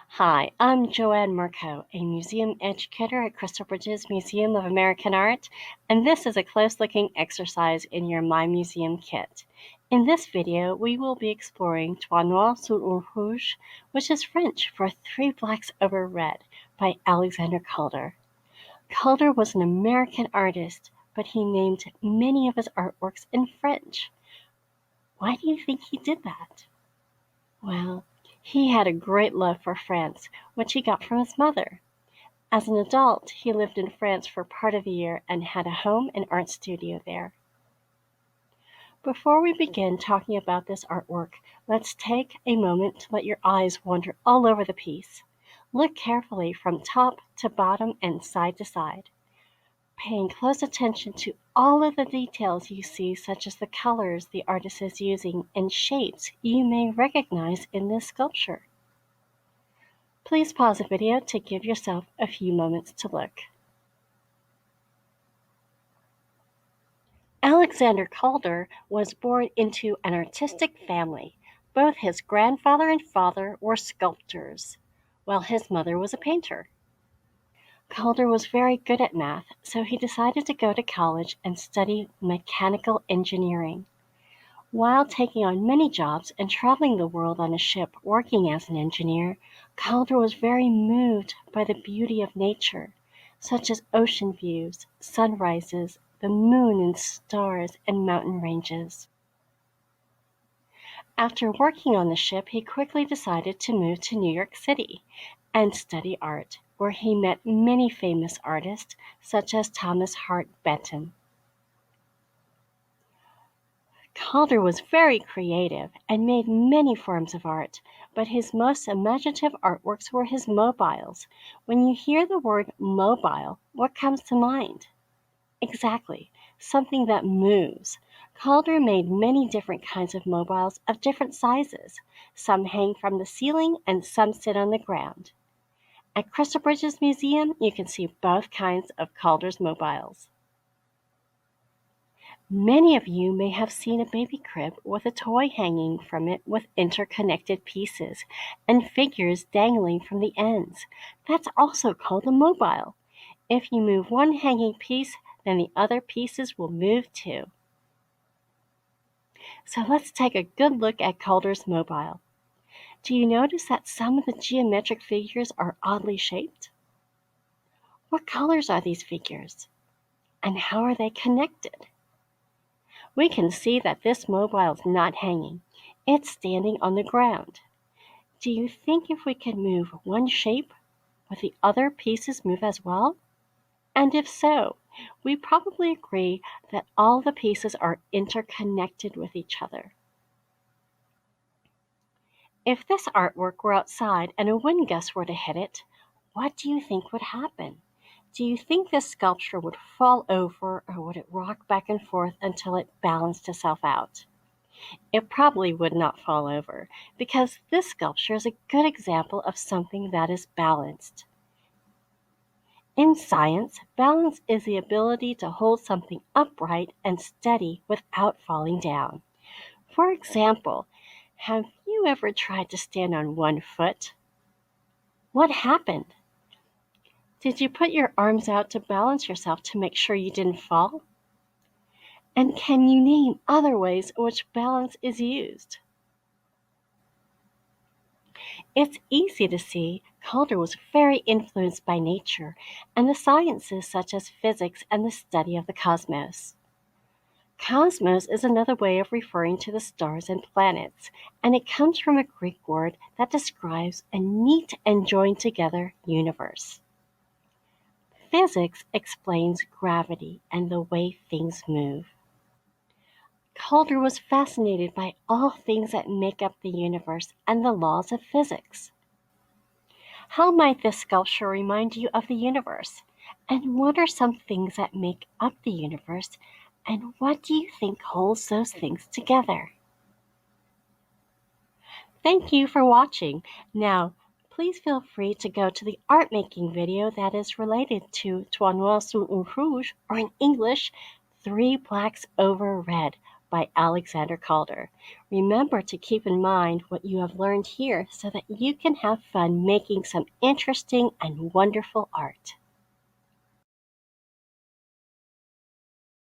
Hi, I'm Joanne Murcho, a museum educator at Crystal Bridges Museum of American Art, and this is a close-looking exercise in your My Museum kit. In this video, we will be exploring Trois noirs rouge, which is French for Three Blacks Over Red, by Alexander Calder. Calder was an American artist, but he named many of his artworks in French. Why do you think he did that? Well, he had a great love for France, which he got from his mother. As an adult, he lived in France for part of the year and had a home and art studio there. Before we begin talking about this artwork, let's take a moment to let your eyes wander all over the piece. Look carefully from top to bottom and side to side, paying close attention to all of the details you see, such as the colors the artist is using and shapes you may recognize in this sculpture. Please pause the video to give yourself a few moments to look. Alexander Calder was born into an artistic family. Both his grandfather and father were sculptors, while his mother was a painter. Calder was very good at math, so he decided to go to college and study mechanical engineering. While taking on many jobs and traveling the world on a ship working as an engineer, Calder was very moved by the beauty of nature, such as ocean views, sunrises, the moon and stars, and mountain ranges. After working on the ship, he quickly decided to move to New York City and study art, where he met many famous artists, such as Thomas Hart Benton. Calder was very creative and made many forms of art, but his most imaginative artworks were his mobiles. When you hear the word mobile, what comes to mind? Exactly, something that moves. Calder made many different kinds of mobiles of different sizes. Some hang from the ceiling and some sit on the ground. At Crystal Bridges Museum, you can see both kinds of Calder's mobiles. Many of you may have seen a baby crib with a toy hanging from it with interconnected pieces and figures dangling from the ends. That's also called a mobile. If you move one hanging piece, then the other pieces will move too. So let's take a good look at Calder's mobile. Do you notice that some of the geometric figures are oddly shaped? What colors are these figures? And how are they connected? We can see that this mobile is not hanging. It's standing on the ground. Do you think if we could move one shape, would the other pieces move as well? And if so, we probably agree that all the pieces are interconnected with each other. If this artwork were outside and a wind gust were to hit it, what do you think would happen? Do you think this sculpture would fall over, or would it rock back and forth until it balanced itself out? It probably would not fall over, because this sculpture is a good example of something that is balanced. In science, balance is the ability to hold something upright and steady without falling down. For example, have you ever tried to stand on one foot? What happened? Did you put your arms out to balance yourself to make sure you didn't fall? And can you name other ways in which balance is used? It's easy to see Calder was very influenced by nature and the sciences such as physics and the study of the cosmos. Cosmos is another way of referring to the stars and planets, and it comes from a Greek word that describes a neat and joined together universe. Physics explains gravity and the way things move. Calder was fascinated by all things that make up the universe and the laws of physics. How might this sculpture remind you of the universe? And what are some things that make up the universe? And what do you think holds those things together? Thank you for watching. Now, please feel free to go to the art making video that is related to Trois noirs rouge, or in English, Three Blacks Over Red by Alexander Calder. Remember to keep in mind what you have learned here so that you can have fun making some interesting and wonderful art.